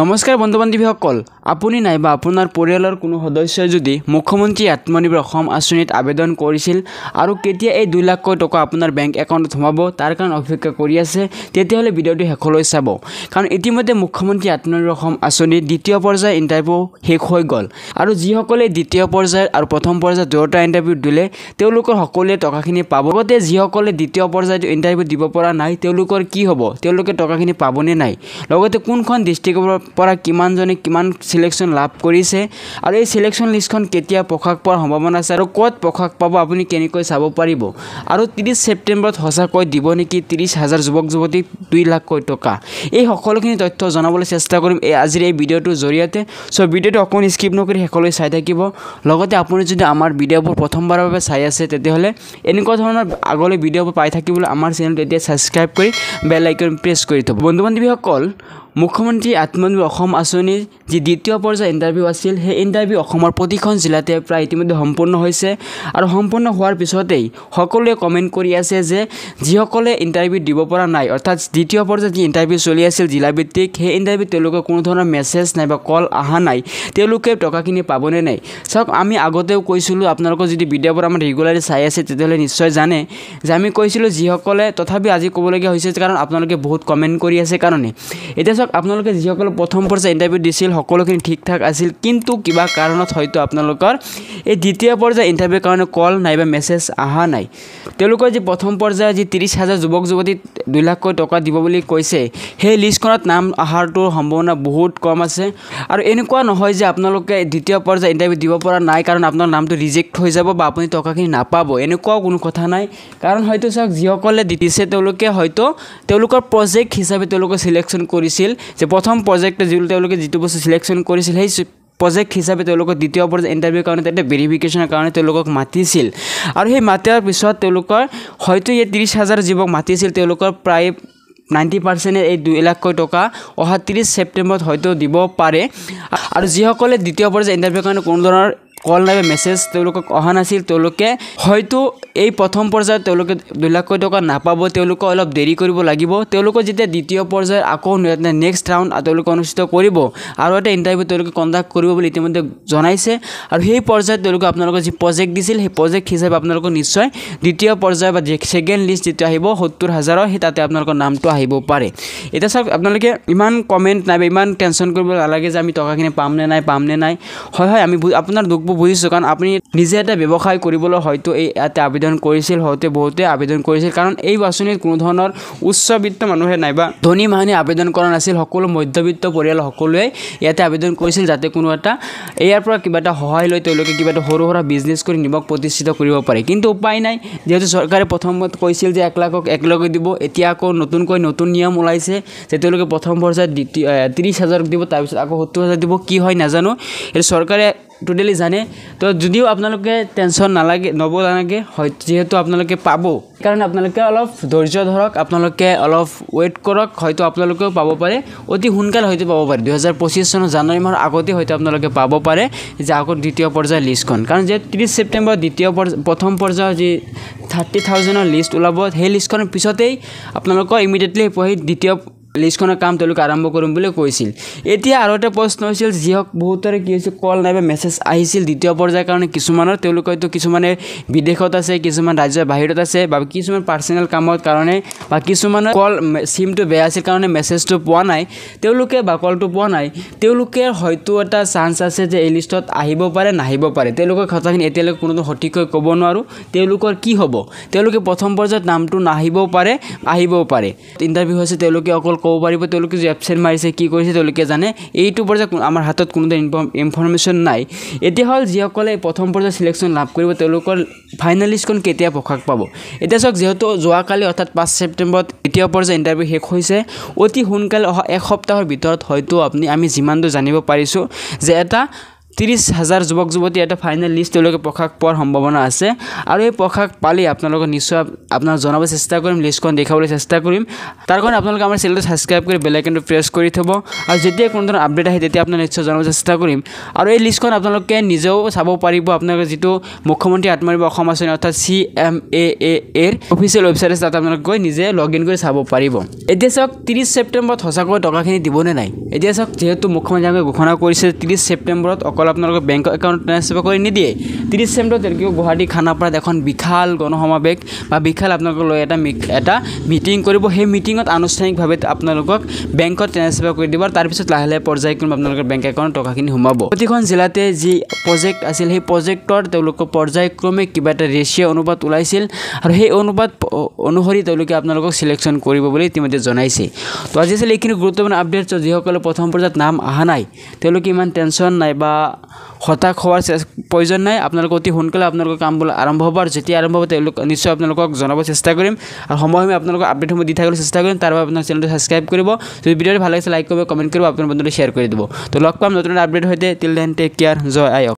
নমস্কাৰ বন্ধু বান্ধৱীসকল, আপুনি নাইবা আপোনাৰ পৰিয়ালৰ কোনো সদস্যই যদি মুখ্যমন্ত্ৰী আত্মনিৰ্ভৰ অসম আঁচনিত আবেদন কৰিছিল আৰু কেতিয়া এই 2 লাখ টকা আপোনাৰ বেংক একাউণ্টত সোমাব তাৰ কাৰণে অপেক্ষা কৰি আছে, তেতিয়াহ'লে ভিডিঅ'টো শেষলৈ চাব। কাৰণ ইতিমধ্যে মুখ্যমন্ত্ৰী আত্মনিৰ্ভৰ অসম আঁচনিৰ দ্বিতীয় পৰ্যায়ৰ ইণ্টাৰভিউ শেষ হৈ গ'ল আৰু যিসকলে দ্বিতীয় পৰ্যায়ৰ আৰু প্ৰথম পৰ্যায়ৰ দুয়োটা ইণ্টাৰভিউ দিলে তেওঁলোকৰ সকলোৱে টকাখিনি পাব। লগতে যিসকলে দ্বিতীয় পৰ্যায়ৰ ইণ্টাৰভিউ দিব পৰা নাই তেওঁলোকৰ কি হ'ব, তেওঁলোকে টকাখিনি পাবনে নাই, লগতে কোনখন ডিষ্ট্ৰিক্টৰ পৰা কিমানজনে কিমান সিলেকশন লাভ কৰিছে আৰু এই সিলেকশন লিষ্টখন কেতিয়া প্ৰকাশ পোৱাৰ সম্ভাৱনা আছে আৰু ক'ত প্ৰকাশ পাব আপুনি কেনেকৈ চাব পাৰিব। আৰু 30 ছেপ্টেম্বৰত সঁচাকৈ দিব নেকি 30,000 যুৱক যুৱতীক 2 লাখ টকা, এই সকলোখিনি তথ্য জনাবলৈ চেষ্টা কৰিম আজিৰ এই ভিডিঅ'টোৰ জৰিয়তে। সো ভিডিঅ'টো অকণমান স্কিপ নকৰি শেষলৈ চাই থাকিব। লগতে আপুনি যদি আমাৰ ভিডিঅ'বোৰ প্ৰথমবাৰৰ বাবে চাই আছে তেতিয়াহ'লে এনেকুৱা ধৰণৰ আগলৈ ভিডিঅ'বোৰ পাই থাকিবলৈ আমাৰ চেনেলটো এতিয়া ছাবস্ক্ৰাইব কৰি বেল আইকন প্ৰেছ কৰি থ'ব। বন্ধু বান্ধৱীসকল, মুখ্যমন্ত্ৰী আত্মনিৰ্ভৰ অসম আঁচনিৰ যি দ্বিতীয় পৰ্যায়ৰ ইণ্টাৰভিউ আছিল সেই ইণ্টাৰভিউ অসমৰ প্ৰতিখন জিলাতে প্ৰায় ইতিমধ্যে সম্পূৰ্ণ হৈছে আৰু সম্পূৰ্ণ হোৱাৰ পিছতেই সকলোৱে কমেণ্ট কৰি আছে যে যিসকলে ইণ্টাৰভিউ দিব পৰা নাই, অৰ্থাৎ দ্বিতীয় পৰ্যায়ত যি ইণ্টাৰভিউ চলি আছিল জিলাভিত্তিক, সেই ইণ্টাৰভিউ তেওঁলোকৰ কোনো ধৰণৰ মেছেজ নাইবা কল অহা নাই, তেওঁলোকে টকাখিনি পাবনে নাই। চাওক, আমি আগতেও কৈছিলোঁ, আপোনালোকৰ যদি ভিডিঅ'বোৰ আমাৰ ৰেগুলাৰলি চাই আছে তেতিয়াহ'লে নিশ্চয় জানে যে আমি কৈছিলোঁ যিসকলে, তথাপি আজি ক'বলগীয়া হৈছে কাৰণ আপোনালোকে বহুত কমেণ্ট কৰি আছে কাৰণে। এতিয়া আপোনালোকে যিসকলে প্ৰথম পৰ্যায়ৰ ইণ্টাৰভিউ দিছিল সকলোখিনি ঠিক ঠাক আছিল, কিন্তু কিবা কাৰণত হয়তো আপোনালোকৰ এই দ্বিতীয় পৰ্যায়ৰ ইণ্টাৰভিউৰ কাৰণে কল নাইবা মেছেজ অহা নাই। তেওঁলোকৰ যি প্ৰথম পৰ্যায়ৰ যি 30,000 যুৱক যুৱতীক 2 লাখ টকা দিব বুলি কৈছে সেই লিষ্টখনত নাম অহাৰটোৰ সম্ভাৱনা বহুত কম আছে। আৰু এনেকুৱা নহয় যে আপোনালোকে দ্বিতীয় পৰ্যায়ৰ ইণ্টাৰভিউ দিব পৰা নাই কাৰণ আপোনাৰ নামটো ৰিজেক্ট হৈ যাব বা আপুনি টকাখিনি নাপাব, এনেকুৱাও কোনো কথা নাই। কাৰণ হয়তো চাওক, যিসকলে দিছে তেওঁলোকে হয়তো তেওঁলোকৰ প্ৰজেক্ট হিচাপে তেওঁলোকে চিলেকশ্যন কৰিছিল যে প্ৰথম প্ৰজেক্টে তেওঁলোকে যিটো বস্তু চিলেকশ্যন কৰিছিল সেই প্ৰজেক্ট হিচাপে তেওঁলোকক দ্বিতীয় পৰ্যায়ৰ ইণ্টাৰভিউৰ কাৰণে তাতে ভেৰিফিকেশ্যনৰ কাৰণে তেওঁলোকক মাতিছিল আৰু সেই মাতাৰ পিছত তেওঁলোকৰ হয়তো এই 30,000 যুৱক মাতিছিল, তেওঁলোকৰ প্ৰায় 90% এই 2 লাখ টকা অহা 30 ছেপ্টেম্বৰত হয়তো দিব পাৰে। আৰু যিসকলে দ্বিতীয় পৰ্যায়ৰ ইণ্টাৰভিউৰ কাৰণে কোনো ধৰণৰ কল নাইবা মেছেজ তেওঁলোকক অহা নাছিল, তেওঁলোকে হয়তো এই প্ৰথম পৰ্যায়ত তেওঁলোকে 2 লাখ টকা নাপাব, তেওঁলোকে অলপ দেৰি কৰিব লাগিব। তেওঁলোকে যেতিয়া দ্বিতীয় পৰ্যায়ৰ আকৌ নেক্সট ৰাউণ্ড তেওঁলোকে অনুষ্ঠিত কৰিব আৰু এটা ইণ্টাৰভিউ তেওঁলোকে কণ্ডাক্ট কৰিব বুলি ইতিমধ্যে জনাইছে আৰু সেই পৰ্যায়ত তেওঁলোকে আপোনালোকৰ যি প্ৰজেক্ট দিছিল সেই প্ৰজেক্ট হিচাপে আপোনালোকৰ নিশ্চয় দ্বিতীয় পৰ্যায় বা ছেকেণ্ড লিষ্ট যেতিয়া আহিব 70,000 সেই তাতে আপোনালোকৰ নামটো আহিব পাৰে। এতিয়া চাওক, আপোনালোকে ইমান কমেণ্ট নাইবা ইমান টেনশ্যন কৰিব নালাগে যে আমি টকাখিনি পাম নে নাই। হয়, আমি আপোনাৰ দুখবোৰ বুজিছোঁ, কাৰণ আপুনি নিজে এটা ব্যৱসায় কৰিবলৈ হয়তো এই ইয়াতে আবেদন কৰিছিল, হয়তো বহুতে আবেদন কৰিছিল, কাৰণ এই আঁচনিত কোনো ধৰণৰ উচ্চবিত্ত মানুহে নাইবা ধনী মানুহে আবেদন কৰা নাছিল, সকলো মধ্যবিত্ত পৰিয়াল সকলোৱে ইয়াতে আবেদন কৰিছিল যাতে কোনো এটা ইয়াৰ পৰা কিবা এটা সহায় লৈ তেওঁলোকে কিবা এটা সৰু সুৰা বিজনেছ কৰি নিজক প্ৰতিষ্ঠিত কৰিব পাৰে। কিন্তু উপায় নাই, যিহেতু চৰকাৰে প্ৰথমত কৈছিল যে 1 লাখক একেলগে দিব, এতিয়া আকৌ নতুন নিয়ম ওলাইছে যে তেওঁলোকে প্ৰথম পৰ্যায়ত 30,000 দিব, তাৰপিছত আকৌ 70,000 দিব। কি হয় নাজানো, এইটো চৰকাৰে টোটেলি জানে। তো যদিও আপোনালোকে টেনশ্যন ল'ব নালাগে, হয়তো যিহেতু আপোনালোকে পাব, কাৰণ আপোনালোকে অলপ ধৈৰ্য ধৰক, আপোনালোকে অলপ ৱেইট কৰক, হয়তো আপোনালোকেও পাব পাৰে, অতি সোনকালে হয়তো পাব পাৰে। 2025 চনৰ জানুৱাৰী মাহৰ আগতে হয়তো আপোনালোকে পাব পাৰে যে আকৌ দ্বিতীয় পৰ্যায়ৰ লিষ্টখন, কাৰণ যে 30 ছেপ্টেম্বৰত প্ৰথম পৰ্যায়ৰ যি 30,000ৰ লিষ্ট ওলাব সেই লিষ্টখনৰ পিছতেই আপোনালোকৰ ইমিডিয়েটলি সেই দ্বিতীয় লিষ্টখনৰ কাম তেওঁলোকে আৰম্ভ কৰিম বুলি কৈছিল। এতিয়া আৰু এটা প্ৰশ্ন হৈছিল, যিহক বহুতৰে কি হৈছিল, কল নাইবা মেছেজ আহিছিল দ্বিতীয় পৰ্যায়ৰ কাৰণে কিছুমানৰ, তেওঁলোকে হয়তো কিছুমানে বিদেশত আছে, কিছুমান ৰাজ্যৰ বাহিৰত আছে বা কিছুমান পাৰ্চনেল কামৰ কাৰণে বা কিছুমানৰ কল চিমটো বেয়া আছিল কাৰণে মেছেজটো পোৱা নাই তেওঁলোকে বা কলটো পোৱা নাই, তেওঁলোকে হয়তো এটা চান্স আছে যে এই লিষ্টত আহিব পাৰে নাহিব পাৰে। তেওঁলোকৰ কথাখিনি এতিয়ালৈকে কোনো সঠিককৈ ক'ব নোৱাৰোঁ তেওঁলোকৰ কি হ'ব। তেওঁলোকে প্ৰথম পৰ্যায়ত নামটো নাহিবও পাৰে, আহিবও পাৰে। ইণ্টাৰভিউ হৈছে, তেওঁলোকে অকল ক'ব পাৰিব তেওঁলোকে যে এবচেণ্ট মাৰিছে, কি কৰিছে তেওঁলোকে জানে। এইটো পৰ্যায়ত আমাৰ হাতত কোনো ইনফৰমেশ্যন নাই। এতিয়া হ'ল যিসকলে প্ৰথম পৰ্যায়ত চিলেকশ্যন লাভ কৰিব তেওঁলোকৰ ফাইনেল লিষ্টখন কেতিয়া প্ৰকাশ পাব। এতিয়া চাওক, যিহেতু যোৱাকালি অৰ্থাৎ 5 ছেপ্টেম্বৰত দ্বিতীয় পৰ্যায়ৰ ইণ্টাৰভিউ শেষ হৈছে, অতি সোনকালে অহা 1 সপ্তাহৰ ভিতৰত হয়তো আমি যিমান দূৰ জানিব পাৰিছোঁ যে এটা 30,000 যুৱক যুৱতী এটা ফাইনেল লিষ্ট তেওঁলোকে প্ৰকাশ পোৱাৰ সম্ভাৱনা আছে আৰু এই প্ৰকাশ পালে আপোনালোকক নিশ্চয় আপোনাক জনাব চেষ্টা কৰিম লিষ্টখন দেখাবলৈ চেষ্টা কৰিম তাৰ কাৰণে আপোনালোকে আমাৰ চেনেলটো সাবস্ক্ৰাইব কৰি বেল আইকনটো প্ৰেছ কৰি থব আৰু যেতিয়া কোনো ধৰণৰ আপডেট আহে তেতিয়া আপোনাক নিশ্চয় জনাব চেষ্টা কৰিম আৰু এই লিষ্টখন আপোনালোকে নিজেও চাব পাৰিব আপোনালোকে যেটো মুখ্যমন্ত্ৰী আত্মনিৰ্ভৰ অসম আঁচনি অৰ্থাৎ CMAA এৰ অফিচিয়েল ৱেবছাইট আছে তাত আপোনালোকে গৈ নিজে লগইন কৰি চাব পাৰিব এতিয়া চাওক 30 ছেপ্টেম্বৰত হসাকৈ টকাখিনি দিবনে নাই এতিয়া চাওক যেহেতু মুখ্যমন্ত্ৰীয়ে ঘোষণা কৰিছে 30 ছেপ্টেম্বৰত অকল আপোনালোকৰ বেংক একাউণ্ট ট্ৰান্সফাৰ কৰি নিদিয়ে 30 ছেপ্টেম্বৰত তেওঁলোকে গুৱাহাটী খানাপাৰাত এখন বিশাল গণসমাৱেশ বা বিশাল আপোনালোকক লৈ এটা মিটিং কৰিব সেই মিটিঙত আনুষ্ঠানিকভাৱে আপোনালোকক বেংকত ট্ৰান্সফাৰ কৰি দিব তাৰ পিছত লাহে লাহে পৰ্যায়ক্ৰমে আপোনালোকৰ বেংক একাউণ্ট টকাখিনি সোমাব প্ৰতিখন জিলাতে যি প্ৰজেক্ট আছিল সেই প্ৰজেক্টৰ তেওঁলোকৰ পৰ্যায়ক্ৰমে কিবা এটা ৰেচিঅ' অনুপাত ওলাইছিল আৰু সেই অনুপাত অনুসৰি তেওঁলোকে আপোনালোকক সিলেকশন কৰিব বুলি ইতিমধ্যে জনাইছে তো আজি আছিল এইখিনি গুৰুত্বপূৰ্ণ আপডেট যিসকলে প্ৰথম পৰ্যায়ত নাম অহা নাই তেওঁলোকে ইমান টেনচন নাই বা হতাশ হোৱাৰ প্ৰয়োজন নাই আপোনালোকে অতি সোনকালে আপোনালোকৰ কামবোৰ আৰম্ভ হ'ব আৰু যেতিয়া আৰম্ভ হ'ব তেওঁলোক নিশ্চয় আপোনালোকক জনাব চেষ্টা কৰিম আৰু সময়ে আপোনালোকক আপডেটসমূহ দি থাকিবলৈ চেষ্টা কৰিম তাৰ বাবে আপোনাৰ চেনেলটো সাবস্ক্ৰাইব কৰিব যদি ভিডিঅ'টো ভাল লাগিছে লাইক কৰিব কমেণ্ট কৰিব আপোনাৰ বন্ধুলৈ শ্বেয়াৰ কৰি দিব তো লগ পাম নতুন আপডেট হৈতে টিল দেন টেক কেয়াৰ জয় আই